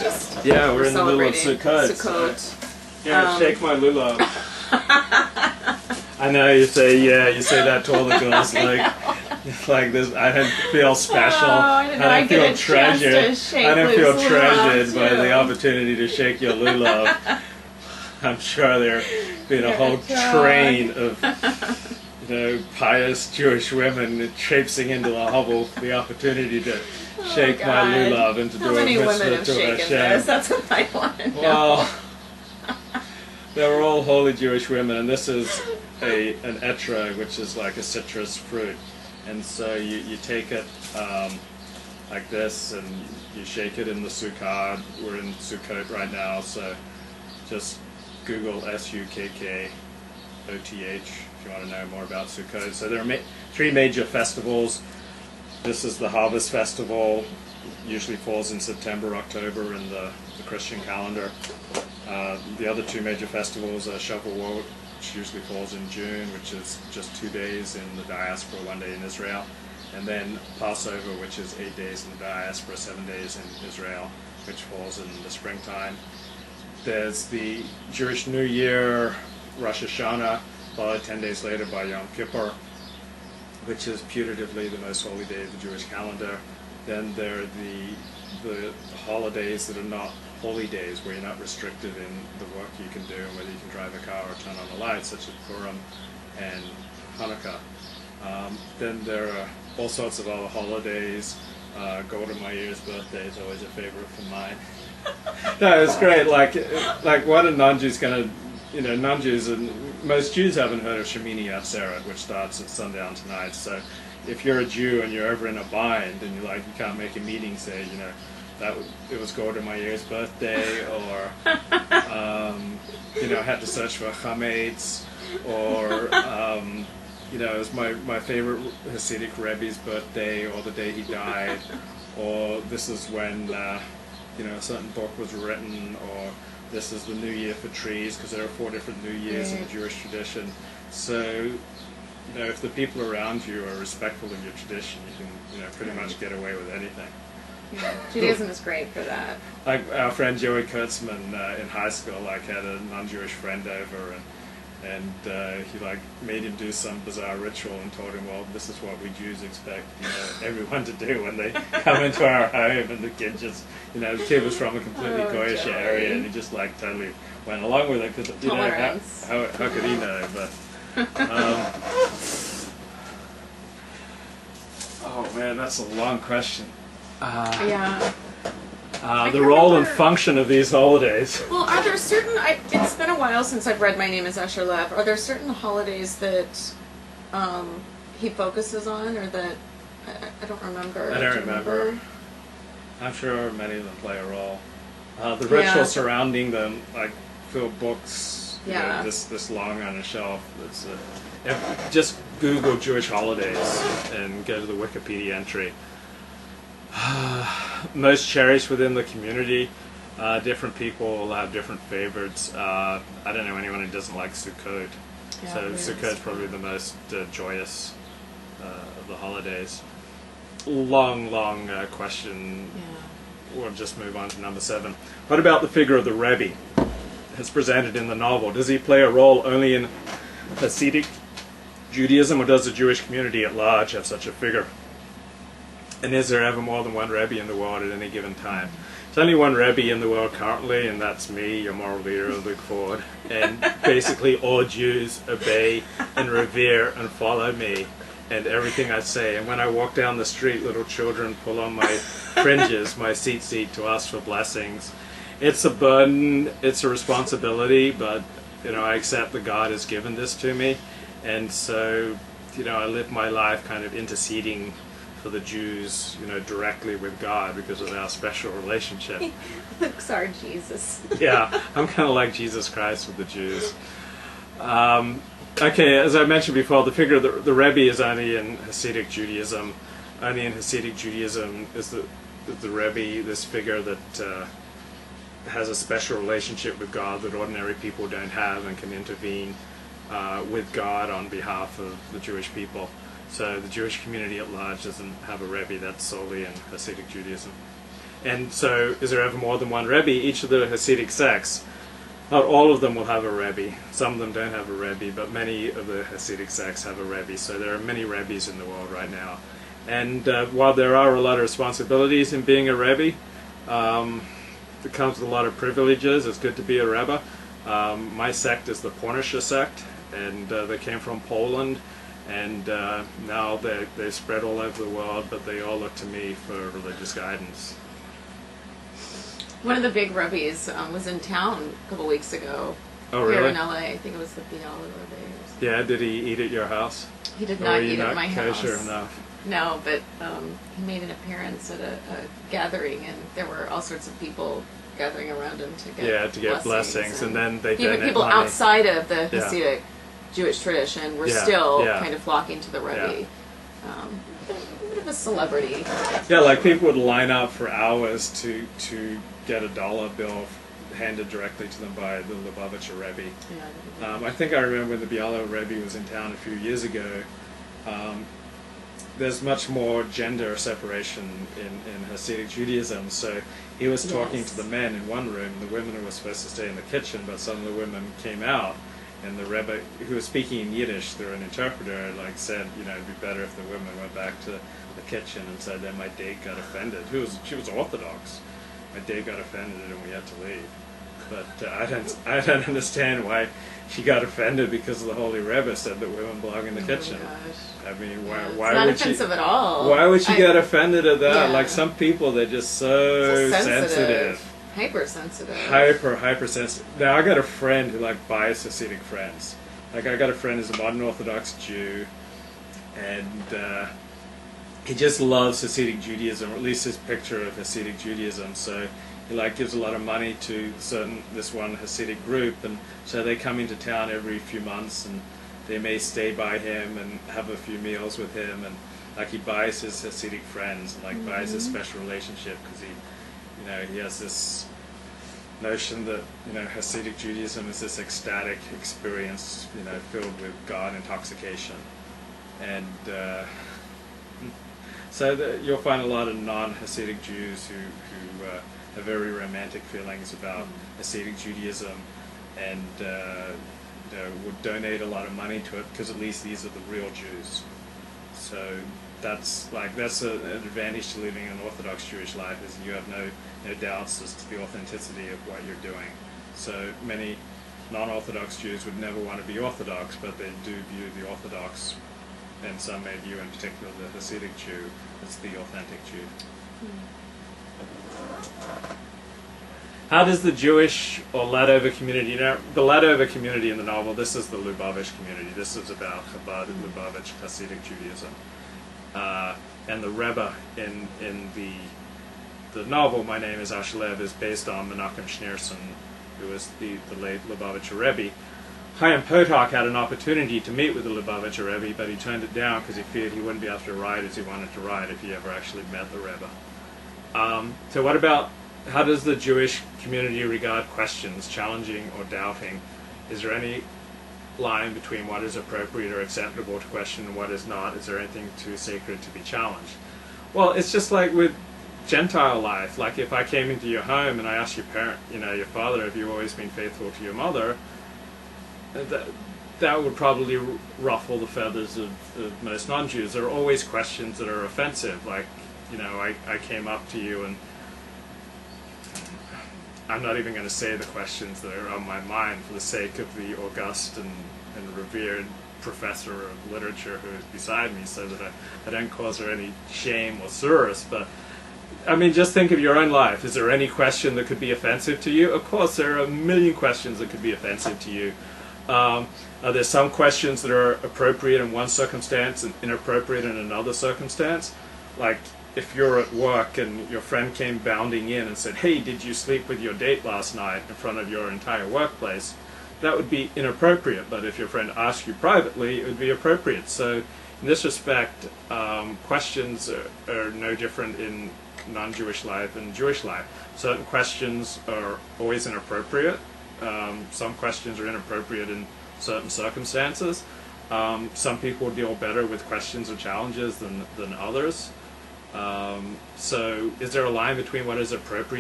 just Yeah, we're in the middle of celebrating Sukkot. Yeah, shake my lulav. I know you say that to all the girls like this. I don't feel special. I don't feel treasured. I don't feel treasured by the opportunity to shake your lulav. I'm sure there'll be a whole train of pious Jewish women traipsing into the hovel for the opportunity to shake my lulav and to do a mitzvah to Hashem. That's what I want to know. Well, they were all holy Jewish women, and this is an etrog, which is like a citrus fruit. And so you take it like this, and you shake it in the sukkah. We're in Sukkot right now, so just Google Sukkoth if you want to know more about Sukkot. So there are three major festivals. This is the Harvest Festival, usually falls in September, October in the Christian calendar. The other two major festivals are Shavuot, which usually falls in June, which is just 2 days in the diaspora, 1 day in Israel. And then Passover, which is 8 days in the diaspora, 7 days in Israel, which falls in the springtime. There's the Jewish New Year, Rosh Hashanah, followed 10 days later by Yom Kippur, which is putatively the most holy day of the Jewish calendar. Then there are the holidays that are not holy days, where you're not restricted in the work you can do and whether you can drive a car or turn on the lights, such as Purim and Hanukkah. Then there are all sorts of other holidays. Golda Meir's birthday is always a favorite of mine. No, it's great. Like what a non-Jew's gonna, non-Jews and most Jews haven't heard of Shemini Atzeret, which starts at sundown tonight. So if you're a Jew and you're ever in a bind and you can't make a meeting, say, it was Golda Meir's birthday, or had to search for chametz, or it was my favorite Hasidic Rebbe's birthday, or the day he died, or this is when a certain book was written, or this is the New Year for trees, because there are 4 different New Years in the Jewish tradition. So, if the people around you are respectful of your tradition, you can, pretty much get away with anything. Yeah. Judaism is great for that. Like our friend Joey Kurtzman in high school, had a non-Jewish friend over, and he made him do some bizarre ritual and told him, well, this is what we Jews expect everyone to do when they come into our home. And the kid just, the kid was from a completely Goyish area, and he just totally went along with it, because how could he know? But oh man, that's a long question. Yeah. The role and function of these holidays. Well, are there certain... it's been a while since I've read My Name is Asher Lev. Are there certain holidays that he focuses on, or that... I don't remember. I don't remember. I'm sure many of them play a role. The ritual surrounding them, fill books this long on a shelf. Just Google Jewish holidays and go to the Wikipedia entry. Most cherished within the community. Different people will have different favorites. I don't know anyone who doesn't like Sukkot. Yeah, so Sukkot is probably the most joyous of the holidays. Long question. Yeah. We'll just move on to number 7. What about the figure of the Rebbe as presented in the novel? Does he play a role only in Hasidic Judaism, or does the Jewish community at large have such a figure? And is there ever more than one Rebbe in the world at any given time? There's only one Rebbe in the world currently, and that's me, your moral leader, Luke Ford. And basically all Jews obey and revere and follow me and everything I say. And when I walk down the street, little children pull on my fringes, my seat to ask for blessings. It's a burden, it's a responsibility, but I accept that God has given this to me. And so, I live my life kind of interceding for the Jews, directly with God because of our special relationship. Luke's our Jesus. Yeah, I'm kind of like Jesus Christ with the Jews. Okay, as I mentioned before, the figure of the Rebbe is only in Hasidic Judaism. Only in Hasidic Judaism is the Rebbe this figure that has a special relationship with God that ordinary people don't have, and can intervene with God on behalf of the Jewish people. So the Jewish community at large doesn't have a Rebbe. That's solely in Hasidic Judaism. And so, is there ever more than one Rebbe? Each of the Hasidic sects, not all of them will have a Rebbe. Some of them don't have a Rebbe, but many of the Hasidic sects have a Rebbe. So there are many Rebbes in the world right now. And while there are a lot of responsibilities in being a Rebbe, it comes with a lot of privileges. It's good to be a Rebbe. My sect is the Pornisha sect, and they came from Poland, and now they spread all over the world, but they all look to me for religious guidance. One of the big Rebbe's was in town a couple weeks ago. Oh, here really? in LA. I think it was the Biala Rebbe. Or something. Yeah, did he eat at your house? He did Or not were you eat at my kosher house. enough? No, but he made an appearance at a gathering, and there were all sorts of people gathering around him to get blessings, and then they even donate people money. outside of the Yeah. Hasidic Jewish tradition were Yeah, still yeah. kind of flocking to the Rebbe. A bit of a celebrity. Yeah, like people would line up for hours to get a dollar bill handed directly to them by the Lubavitcher Rebbe. Yeah, I think I remember when the Biala Rebbe was in town a few years ago. There's much more gender separation in Hasidic Judaism, so he was talking Yes. to the men in one room, the women were supposed to stay in the kitchen, but some of the women came out, and the Rebbe, who was speaking in Yiddish through an interpreter, like said, it'd be better if the women went back to the kitchen, and said that my date got offended. She was Orthodox. My date got offended, and we had to leave. But I don't understand why she got offended because the Holy Rebbe said that women belong in the kitchen. Oh my gosh. I mean, Yeah, it's why not would offensive she? at all. Why would she get offended at that? Yeah. Like some people, they're just so sensitive. Hypersensitive. Hypersensitive. Now I got a friend who buys Hasidic friends. Like I got a friend who's a modern Orthodox Jew, and he just loves Hasidic Judaism, or at least his picture of Hasidic Judaism. So he gives a lot of money to this one Hasidic group, and so they come into town every few months, and they may stay by him and have a few meals with him, and he buys his Hasidic friends, and buys this special relationship because he has this notion that Hasidic Judaism is this ecstatic experience, filled with God intoxication, and so you'll find a lot of non-Hasidic Jews who have very romantic feelings about Hasidic Judaism, and would donate a lot of money to it because at least these are the real Jews. So that's an advantage to living an Orthodox Jewish life, is you have no doubts as to the authenticity of what you're doing. So many non-Orthodox Jews would never want to be Orthodox, but they do view the Orthodox, and some may view in particular the Hasidic Jew as the authentic Jew. How does the Jewish or Ladover community, the Ladover community in the novel, this is the Lubavitch community, this is about Chabad and Lubavitch Hasidic Judaism. And the Rebbe in the novel, My Name is Asher Lev, is based on Menachem Schneerson, who was the late Lubavitcher Rebbe. Chaim Potok had an opportunity to meet with the Lubavitcher Rebbe, but he turned it down because he feared he wouldn't be able to ride as he wanted to ride if he ever actually met the Rebbe. So what about, how does the Jewish community regard questions, challenging or doubting? Is there any line between what is appropriate or acceptable to question and what is not? Is there anything too sacred to be challenged? Well, it's just like with Gentile life. Like if I came into your home and I asked your parent, your father, have you always been faithful to your mother? That would probably ruffle the feathers of most non-Jews. There are always questions that are offensive. Like, I came up to you and I'm not even going to say the questions that are on my mind for the sake of the august and revered professor of literature who is beside me, so that I don't cause her any shame or sorrows. But I mean, just think of your own life. Is there any question that could be offensive to you? Of course, there are a million questions that could be offensive to you. There's some questions that are appropriate in one circumstance and inappropriate in another circumstance. Like if you're at work and your friend came bounding in and said, "Hey, did you sleep with your date last night?" in front of your entire workplace, that would be inappropriate. But if your friend asked you privately, it would be appropriate. So in this respect, questions are no different in non-Jewish life and Jewish life. Certain questions are always inappropriate. Some questions are inappropriate in certain circumstances. Some people deal better with questions or challenges than others. So is there a line between what is appropriate